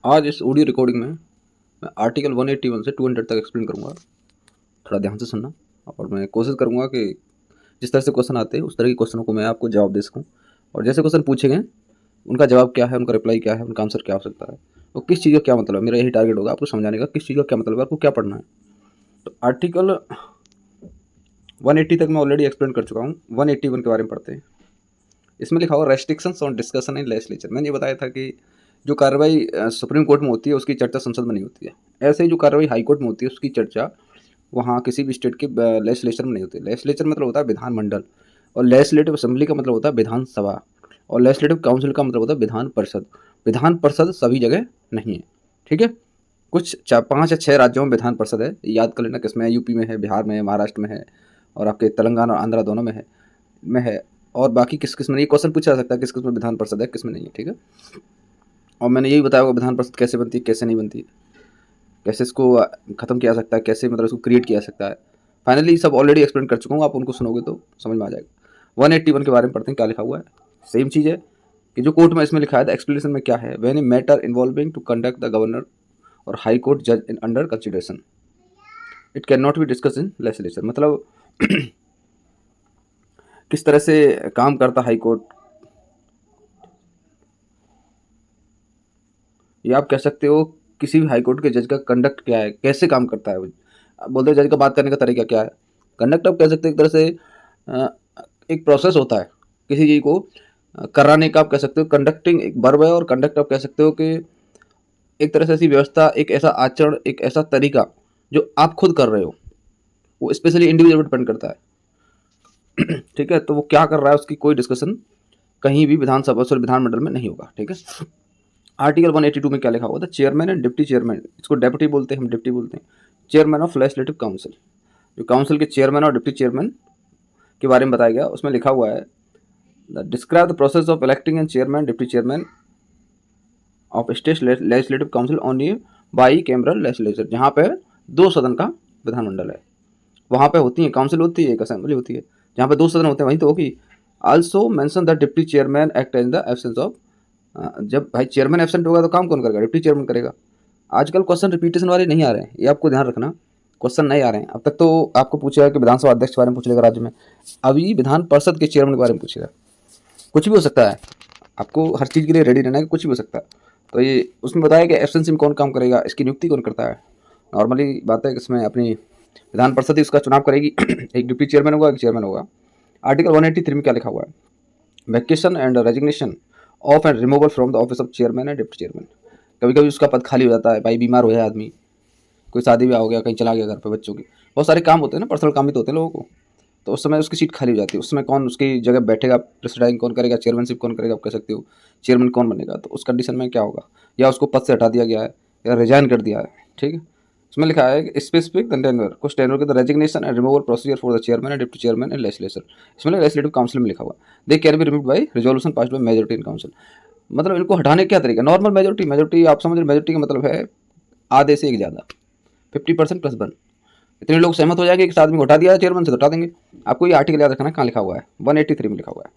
आज इस audio recording में मैं आर्टिकल 181 से 200 तक एक्सप्लेन करूँगा। थोड़ा ध्यान से सुनना और मैं कोशिश करूँगा कि जिस तरह से क्वेश्चन आते हैं उस तरह के क्वेश्चनों को मैं आपको जवाब दे सकूँ। और जैसे क्वेश्चन पूछे गए उनका जवाब क्या है, उनका रिप्लाई क्या है, उनका आंसर क्या हो सकता है, और किस चीज़ का क्या मतलब है। मेरा यही टारगेट होगा आपको समझाने का, किस चीज़ का क्या मतलब है, आपको क्या पढ़ना है। तो आर्टिकल 180 तक मैं ऑलरेडी एक्सप्लेन कर चुका हूँ। 181 के बारे में पढ़ते हैं। इसमें लिखा हुआ restrictions on discussion in legislature. मैंने ये बताया था कि जो कार्रवाई सुप्रीम कोर्ट में होती है उसकी चर्चा संसद में नहीं होती है। ऐसे ही जो कार्रवाई हाई कोर्ट में होती है उसकी चर्चा वहाँ किसी भी स्टेट के लेजिस्लेचर में नहीं होती। लेजिस्लेचर मतलब होता है विधानमंडल, और लेजिस्लेटिव असेंबली का मतलब होता है विधानसभा, और लेजिस्लेटिव काउंसिल का मतलब होता है विधान परिषद। विधान परिषद सभी जगह नहीं है, ठीक है। कुछ 5 या 6 राज्यों में विधान परिषद है, याद कर लेना किसमें है। यूपी में है, बिहार में है, महाराष्ट्र में है, और आपके तेलंगाना और आंध्रा दोनों में है। और बाकी किस किस में नहीं, क्वेश्चन पूछा जा सकता है किस किस में विधान परिषद है, किस में नहीं है, ठीक है। और मैंने यही बताया होगा विधान परिषद कैसे बनती है, कैसे नहीं बनती है, कैसे इसको ख़त्म किया जा सकता है, कैसे मतलब इसको क्रिएट किया जा सकता है। फाइनली सब ऑलरेडी एक्सप्लेन कर चुका हूँ, आप उनको सुनोगे तो समझ में आ जाएगा। 181 के बारे में पढ़ते हैं, क्या लिखा हुआ है। सेम चीज़ है कि जो कोर्ट में इसमें लिखा है था, एक्सप्लेनेशन में क्या है। When a matter involving to conduct the governor और हाई कोर्ट जज in under consideration it can not be discuss in legislature. मतलब किस तरह से काम करता हाई कोर्ट, या आप कह सकते हो किसी भी हाई कोर्ट के जज का कंडक्ट क्या है, कैसे काम करता है वो। आप बोलते हैं जज का बात करने का तरीका क्या है। कंडक्ट आप कह सकते हैं एक तरह से अ, एक प्रोसेस होता है किसी चीज़ को कराने का। आप कह सकते हो कंडक्टिंग एक वर्ब है, और कंडक्ट आप कह सकते हो कि एक तरह से ऐसी व्यवस्था, एक ऐसा आचरण, एक ऐसा तरीका जो आप खुद कर रहे हो। वो स्पेशली इंडिविजुअल पर डिपेंड करता है ठीक है। तो वो क्या कर रहा है उसकी कोई डिस्कशन कहीं भी विधानसभा और विधानमंडल में नहीं होगा, ठीक है। आर्टिकल 182 में क्या लिखा हुआ था, चेयरमैन एंड डिप्टी चेयरमैन, इसको डेप्यूटी बोलते हैं, हम डिप्टी बोलते हैं, चेयरमैन ऑफ लेजिस्लेटिव काउंसिल। जो काउंसिल के चेयरमैन और डिप्टी चेयरमैन के बारे में बताया गया, उसमें लिखा हुआ है describe the process of electing and chairman deputy chairman of state legislative council only by cameral legislature. जहाँ पे 2 सदन का विधानमंडल है, वहाँ पे होती है काउंसिल, होती है एक असेंबली होती है, जहाँ पे 2 सदन होते हैं वहीं तो होगी। Also mention the deputy chairman act in the absence of. जब भाई चेयरमैन एब्सेंट होगा तो काम कौन करेगा, डिप्टी चेयरमैन करेगा। आजकल क्वेश्चन रिपीटेशन वाले नहीं आ रहे हैं, ये आपको ध्यान रखना। क्वेश्चन नहीं आ रहे हैं। अब तक तो आपको पूछा है कि विधानसभा अध्यक्ष के बारे में पूछ लेगा राज्य में, अभी विधान परिषद के चेयरमैन के बारे में पूछेगा। कुछ भी हो सकता है, आपको हर चीज़ के लिए रेडी रहना है कि कुछ भी हो सकता है। तो ये उसमें बताया कि एब्सेंसी में कौन काम करेगा, इसकी नियुक्ति कौन करता है। नॉर्मली बात है कि इसमें अपनी विधान परिषद ही उसका चुनाव करेगी एक डिप्टी चेयरमैन होगा, एक चेयरमैन होगा। आर्टिकल 183 में क्या लिखा हुआ है, vacation and resignation of and removal from the office of chairman and deputy chairman. कभी कभी उसका पद खाली हो जाता है, भाई बीमार हो जाए आदमी, कोई शादी ब्याह हो गया, कहीं चला गया घर पे, बच्चों की बहुत सारे काम होते हैं ना, पर्सनल काम भी तो होते हैं लोगों को। तो उस समय उसकी सीट खाली हो जाती है, उस समय कौन उसकी जगह बैठेगा, प्रेसिडाइंग कौन करेगा, चेयरमैनशिप कौन करेगा, आप कह सकते हो चेयरमैन कौन बनेगा। तो उस कंडीशन में क्या होगा, या उसको पद से हटा दिया गया है या रिजाइन कर दिया है, ठीक है। उसमें लिखा है स्पेसिफिक टेनर, कुछ टेनर के resignation and removal procedure for the chairman and deputy chairman and legislature. इसमें लेजिस्लेटिव काउंसिल में लिखा हुआ they can be removed by resolution passed by majority in council. मतलब इनको हटाने का क्या तरीका, नॉर्मल मेजोरिटी। मेजोरिटी आप समझ रहे, मेजोरिटी का मतलब है आधे से एक ज़्यादा, 50% प्लस 1। इतने लोग सहमत हो जाएंगे कि इस आदमी को हटा दिया चेयरमैन से, तो हटा देंगे। आपको ये आर्टिकल याद रखना है, कहाँ लिखा हुआ है, 183 में लिखा हुआ है।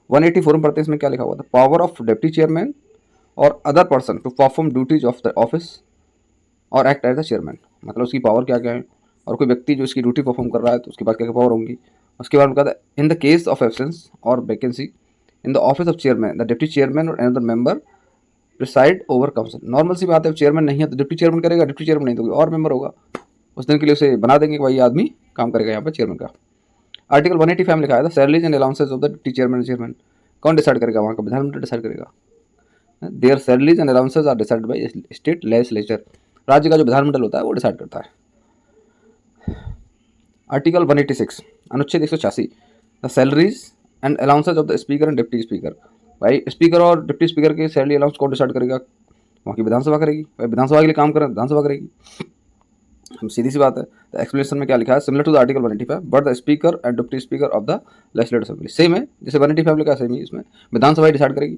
184 में पढ़ते हैं, इसमें क्या लिखा हुआ था, पावर ऑफ डिप्टी चेयरमैन और other person to perform duties of the office और एक्ट एज द चेयरमैन। मतलब उसकी पावर क्या क्या है, और कोई व्यक्ति जो इसकी ड्यूटी परफॉर्म कर रहा है तो उसके पास क्या क्या पावर होंगी। उसके बाद कहता है in the case of absence और vacancy in the office of chairman the deputy chairman और another member preside over council. Normal सी बात है, चेयरमैन नहीं है तो डिप्टी चेयरमैन करेगा, डिप्टी चेयरमैन नहीं तो कोई और मेंबर होगा। उस दिन के लिए उसे बना देंगे कि भाई ये आदमी काम करेगा यहाँ पर चेयरमैन का। आर्टिकल 185 में लिखा है salaries and allowances of the deputy chairman and chairman. कौन डिसाइड करेगा, वहाँ का विधानमंडल डिसाइड करेगा। Their salaries and allowances are decided by state legislature. राज्य का जो विधानमंडल होता है वो डिसाइड करता है। आर्टिकल 186 अनुच्छेद 186 the salaries and allowances of the speaker and deputy speaker. भाई स्पीकर और डिप्टी स्पीकर की सैलरी अलाउंस कौन डिसाइड करेगा, वहाँ की विधानसभा करेगी। भाई विधानसभा के लिए काम करें, विधानसभा करेगी। हम सीधी सी बात है। तो एक्सप्लेनेशन में क्या लिखा है, similar to the article 185 but the speaker and deputy speaker of the legislative assembly. Same है जैसे 185 लिखा है, सेम ही इसमें विधानसभा डिसाइड करेगी।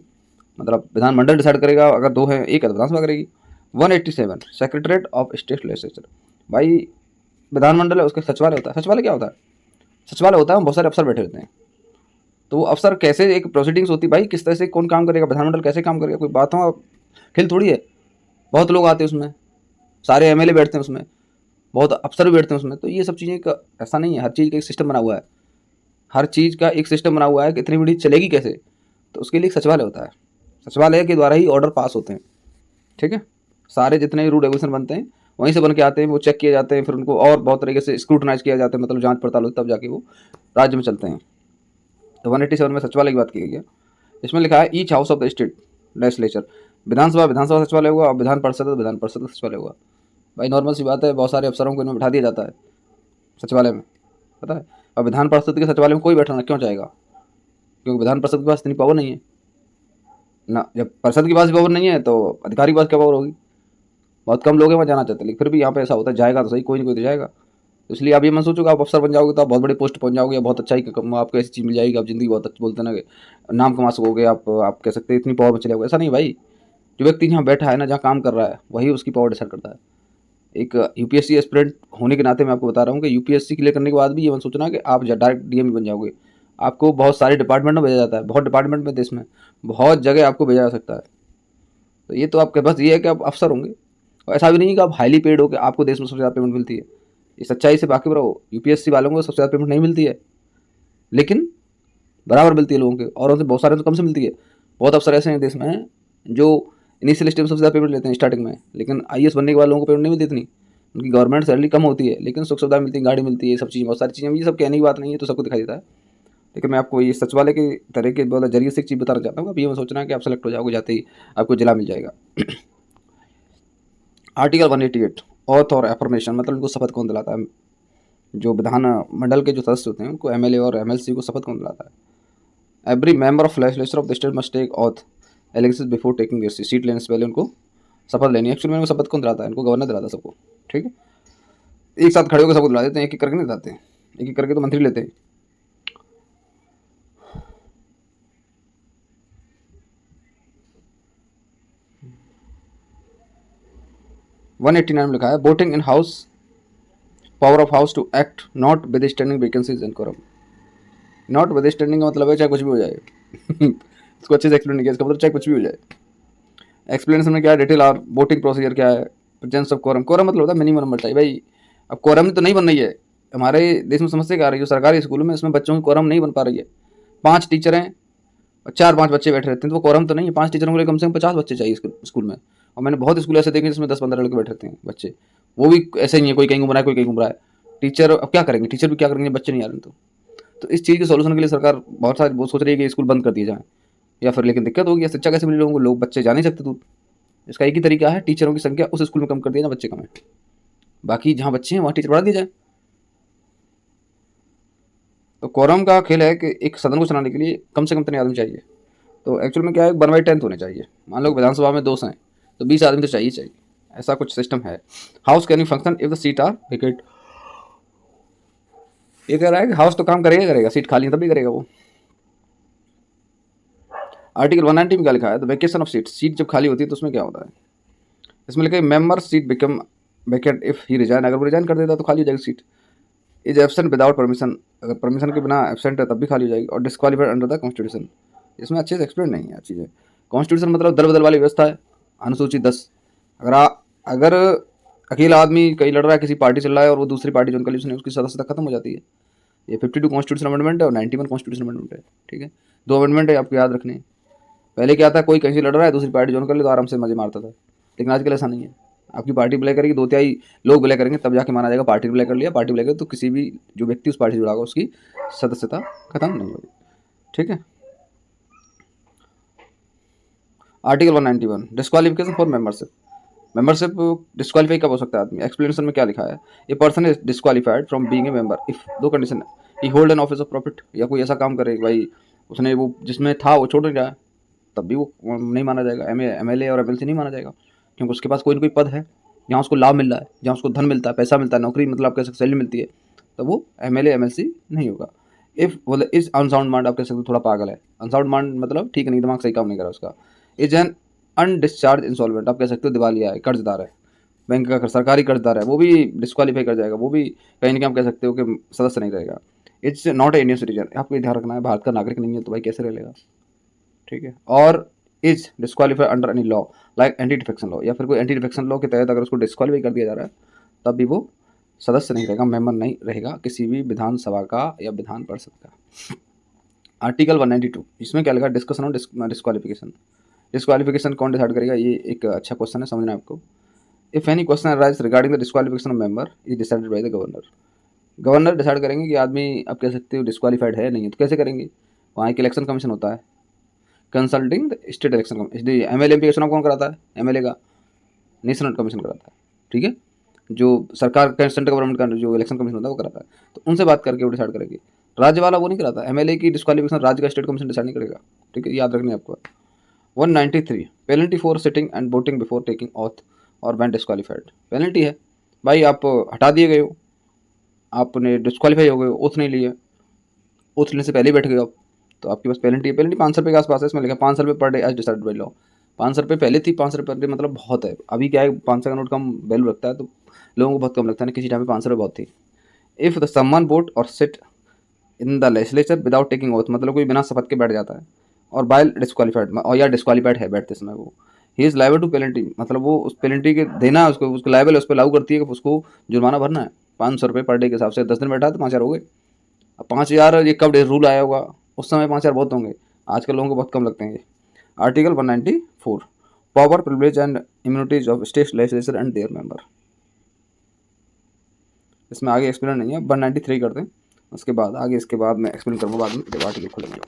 मतलब विधानमंडल डिसाइड करेगा, अगर 2 हैं, एक है तो विधानसभा करेगी। 187 सेक्रेटरीट ऑफ स्टेट लेजिस्लेचर। भाई विधानमंडल है, उसका सचिवालय होता है। सचिवालय क्या होता है, सचिवालय होता है बहुत सारे अफसर बैठे होते हैं। तो वो अफसर कैसे, एक प्रोसीडिंग्स होती है भाई, किस तरह से कौन काम करेगा, विधानमंडल कैसे काम करेगा, कोई बात हो खेल थोड़ी है। बहुत लोग आते हैं उसमें, सारे एमएलए बैठते हैं उसमें, बहुत अफसर भी बैठते हैं उसमें। तो ये सब चीज़ें का ऐसा नहीं है, हर चीज़ का एक सिस्टम बना हुआ है, हर चीज़ का एक सिस्टम बना हुआ है कि इतनी बड़ी चलेगी कैसे। तो उसके लिए एक सचिवालय होता है, सचिवालय के द्वारा ही ऑर्डर पास होते हैं। ठीक है, सारे जितने रूल रेगुलेशन बनते हैं वहीं से बन के आते हैं, वो चेक किए जाते हैं, फिर उनको और बहुत तरीके से स्क्रूटनाइज किया जाता है, मतलब जांच पड़ताल होती है, तब जाके वो राज्य में चलते हैं। तो 187 में सचिवालय की बात की गई है। इसमें लिखा है each house of the state legislature, Vidhan Sabha Vidhan Sabha सचिवालय हुआ, और विधान परिषद विधान परिषद सचिवालय हुआ। भाई नॉर्मल सी बात है, बहुत सारे अफसरों को इनमें बैठा दिया जाता है सचिवालय में, पता है। और विधान परिषद के सचिवालय में कोई बैठना क्यों चाहेगा, क्योंकि विधान परिषद के पास इतनी पावर नहीं है ना। जब परिषद के पास पावर नहीं है तो अधिकारी के पास क्या पावर होगी। बहुत कम लोग हैं वहाँ जाना चाहते हैं, लेकिन फिर भी यहाँ पे ऐसा होता है, जाएगा तो सही, कोई ना कोई तो जाएगा। तो इसलिए आप ये मत सोचो कि आप अफसर बन जाओगे तो आप बहुत बड़ी पोस्ट पहुंच जाओगे, या बहुत अच्छा ही आपको ऐसी चीज़ मिल जाएगी, आप जिंदगी बहुत अच्छी बोलते ना कि नाम कमा सकोगे, आप कह सकते हैं इतनी पावर में चले जाओगे। ऐसा नहीं भाई, जो व्यक्ति जहाँ बैठा है ना, जहाँ काम कर रहा है, वही उसकी पावर डिसाइड करता है। एक यूपीएससी एस्पिरेंट होने के नाते मैं आपको बता रहा हूँ कि यूपीएससी क्लियर करने के बाद भी ये मत सोचना कि आप डायरेक्ट डीएम बन जाओगे। आपको बहुत सारे डिपार्टमेंट में भेजा जाता है, बहुत डिपार्टमेंट में देश में बहुत जगह आपको भेजा जा सकता है। तो ये तो आपके पास ये है कि आप अफसर होंगे, और ऐसा भी नहीं है कि आप हाईली पेड हो कि आपको देश में सबसे ज़्यादा पेमेंट मिलती है। ये सच्चाई से वाकिफ रहो, यूपीएससी वालों को सबसे ज़्यादा पेमेंट नहीं मिलती है, लेकिन बराबर मिलती है लोगों के, और उनसे बहुत सारे तो कम से मिलती है। बहुत अफसर ऐसे हैं देश में जो इनिशियल स्टेज में सबसे ज़्यादा पेमेंट लेते हैं स्टार्टिंग में, लेकिन आईएएस बनने के बाद लोगों को पेमेंट नहीं मिलती इतनी। उनकी गवर्नमेंट सैलरी कम होती है, लेकिन सुख सुविधा मिलती है, गाड़ी मिलती है, सब चीज़ें, बहुत सारी चीज़ें। ये सब कहने की बात नहीं है, तो सबको दिखाई देता है। लेकिन मैं आपको ये सचिवालय के तरह के बहुत जरिए से एक चीज़ बताना चाहता हूँ। अब ये मत सोचना कि आप सेलेक्ट हो जाओगे जाते ही आपको जिला मिल जाएगा। आर्टिकल 188 ऑथ और एफर्मेशन, मतलब उनको शपथ कौन दिलाता है। जो विधान मंडल के जो सदस्य होते हैं उनको एमएलए और एमएलसी को शपथ कौन दिलाता है। Every member of legislature of the state must take oath alexis before taking their seat, लेने से पहले उनको शपथ लेनी है। एक्चुअली में शपथ कौन दिलाता है, इनको गवर्नर दिलाता है सबको। ठीक है, एक साथ खड़े होकर सबको दिला देते हैं, एक एक करके नहीं दिलाते हैं, एक एक करके तो मंत्री लेते हैं। वन 89 में लिखा है voting in house, power of house to act notwithstanding vacancies and quorum. Notwithstanding का मतलब है चाहे कुछ भी हो जाए। इसको अच्छे से एक्सप्लेन किया, इसका मतलब चाहे कुछ भी हो जाए। एक्सप्लेनेशन में क्या है, डिटेल और वोटिंग प्रोसीजर क्या है, प्रेजेंस ऑफ कोरम। कोरम मतलब होता है मिनिमम नंबर चाहिए भाई। अब कोरम तो नहीं बन रही है हमारे देश में, समस्या क्या आ रही है, सरकारी स्कूलों में इसमें बच्चों की कोरम नहीं बन पा रही है। 5 टीचर हैं और 4-5 बच्चे बैठे रहते हैं, तो वो कोरम तो नहीं है। 5 टीचरों के लिए कम से कम 50 बच्चे चाहिए स्कूल में। और मैंने बहुत स्कूल ऐसे देखे जिसमें 10-15 लड़के बैठे रहते हैं बच्चे, वो भी ऐसे ही है, कोई कहीं घूम रहा है, कोई कहीं घूम रहा है। टीचर अब क्या करेंगे, टीचर भी क्या करेंगे, बच्चे नहीं आ रहे। तो इस चीज़ के सोल्यूशन के लिए सरकार बहुत सारी वो सोच रही है कि स्कूल बंद कर दिए जाएँ, या फिर लेकिन दिक्कत होगी, शिक्षा कैसे मिले लोगों को, लोग बच्चे जा नहीं सकते। तो इसका एक ही तरीका है, टीचरों की संख्या उस स्कूल में कम कर दिया, जहाँ बच्चे कम है। बाकी जहाँ बच्चे हैं वहाँ टीचर बढ़ा दिया जाए। तो कोरम का खेल है कि एक सदन को चलाने के लिए कम से कम कितने आदमी चाहिए। तो एक्चुअल में क्या है, 1/10 होने चाहिए। मान लो विधानसभा में 200 हैं तो 20 आदमी तो चाहिए। ऐसा कुछ सिस्टम है। House can function if the seat are vacant. ये कह रहा है कि हाउस तो काम करेगा, सीट खाली है तभी करेगा वो। आर्टिकल 190 में क्या लिखा है, द वैकेशन ऑफ सीट जब खाली होती है तो उसमें क्या होता है। इसमें लिखा है member seat become vacant if he resign, अगर वो रिजाइन कर देता तो खाली हो जाएगी seat. Is absent without permission, अगर परमिशन के बिना एब्सेंट है तब भी खाली हो जाएगी। और डिस्क्वालीफाइड अंडर द कॉन्स्टिट्यूशन, इसमें अच्छे से एक्सप्लेन नहीं है चीज़ें। कॉन्स्टिट्यूशन मतलब दल बदल वाली व्यवस्था है। अनुसूची 10, अगर अकेला आदमी कहीं लड़ रहा है, किसी पार्टी चल रहा है और वो दूसरी पार्टी जो कॉन्स्टिट्यूशन है उसकी सदस्यता खत्म हो जाती है। ये 52 कॉन्स्टिट्यूशन अमेंडमेंट है और 91 कॉन्स्टिट्यूशन अमेंडमेंट है। ठीक है, 2 अमेंडमेंट है, आपको याद रखने। पहले क्या था, कोई कहीं से लड़ रहा है, दूसरी पार्टी ज्वाइन कर ले तो आराम से मजे मारता था। लेकिन आजकल ऐसा नहीं है, आपकी पार्टी विलय करेगी, 2/3 लोग विलय करेंगे तब जाके माना जाएगा पार्टी विलय कर लिया। पार्टी विलय कर तो किसी भी जो व्यक्ति उस पार्टी से जुड़ा होगा उसकी सदस्यता खत्म नहीं होगी। ठीक है। Article 191 disqualification for membership disqualify कब हो सकता है आदमी। एक्सप्लेनेशन में क्या लिखा है, a person is disqualified from being a member if 2 condition है, he hold an office of profit, या कोई ऐसा काम करे भाई उसने वो जिसमें था वो छोड़ नहीं रहा है, तब भी वो नहीं माना जाएगा। एमएलए और एमएलसी नहीं माना जाएगा, क्योंकि उसके पास कोई ना कोई पद है जहाँ उसको लाभ मिल रहा है, जहाँ उसको धन मिलता है, पैसा मिलता है, नौकरी मतलब आप कह सकते सैलरी मिलती है, तो वो एमएलए एमएलसी नहीं होगा। इफ बोले इज अनसाउंड माइंड, आप कह सकते थोड़ा पागल है। अनसाउंड माइंड मतलब ठीक नहीं, दिमाग सही काम नहीं कर रहा उसका। इज एन अनडिस्चार्ज इंसॉल्वेंट, आप कह सकते हो दिवालिया है, कर्जदार है, बैंक का सरकारी कर्जदार है, वो भी डिस्क्वालीफाई कर जाएगा, वो भी कहीं ना कहीं आप कह सकते हो कि सदस्य नहीं रहेगा। It's not a Indian citizen, आपको ध्यान रखना है, भारत का नागरिक नहीं है तो भाई कैसे रह लेगा। ठीक है। और is disqualify under any law like anti defection law, या फिर कोई एंटी डिफेक्शन लॉ के तहत अगर उसको डिस्क्वालीफाई कर दिया जा रहा है तब भी वो सदस्य नहीं रहेगा, मेंबर नहीं रहेगा किसी भी विधानसभा का या विधान परिषद का। आर्टिकल 192 इसमें क्या लिखा, डिस्कशन ऑन डिस्क्वालिफिकेशन। डिस्क्वालिफिकेशन कौन डिसाइड करेगा, ये एक अच्छा क्वेश्चन है, समझना आपको। If any question arise regarding the disqualification of member is decided by the governor. Governor decide करेंगे कि आदमी आप कह सकते हो डिस्क्वालीफाइड है नहीं है, तो कैसे करेंगे, वहाँ एक इलेक्शन कमीशन होता है, consulting the state election commission. MLA का चुनाव कौन कराता है, एमएलए का नेशनल कमीशन कराता है, ठीक है, जो सरकार का सेंट्रल गवर्नमेंट का जो इलेक्शन कमीशन होता है वो कराता है, तो उनसे बात करके वो डिसाइड करेंगे। राज्य वाला वो नहीं कराता, एमएलए की डिस्क्वालिफिकेशन राज्य का स्टेट कमीशन डिसाइड नहीं करेगा, ठीक है, याद रखनी है आपको। 193 penalty for sitting and voting before taking auth और व्हेन डिस्क्वालीफाइड। पेनल्टी है भाई, आप हटा दिए गए हो, आपने डिस्क्वालीफाई हो गए, ओथ नहीं लिए, ओथ लेने से पहले ही बैठ गए आप, तो आपके पास पेनल्टी है। पेनल्टी 500 रुपये के आसपास है, इसमें लिखा 500 रुपये per day as decided by law. 500 रुपये पहले थी, 500 रुपये पर डे मतलब बहुत है। अभी क्या है, 500 का नोट कम वैल्यू रखता है तो लोगों को बहुत कम लगता है ना, किसी टाइम में 500 रुपये बहुत थी। इफ़ द सम्मान वोट और sit in the legislature without taking oath, मतलब कोई बिना शपथ के बैठ जाता है, और बाय डिस्क्वालीफाइड और या डिस्क्वालीफाइड है बैठते समय, वो ही इज़ लाइबल टू पेनल्टी, मतलब वो उस पेनल्टी के देना है उसको लाइबल है, उस पर लागू करती है कि उसको जुर्माना भरना है 500 रुपये पर डे के हिसाब से। 10 दिन बैठा तो 5,000 हो गए। अब 5,000 ये कब रूल आया होगा, उस समय 5,000 बहुत होंगे, आजकल लोगों को बहुत कम लगते हैं। Article 194 power privilege and immunities of state legislature and there member. इसमें आगे एक्सप्लेन नहीं है, 193 करते हैं, उसके बाद आगे इसके बाद मैं एक्सप्लेन करूँगा बाद में जब आर्टिकल खुलेंगे।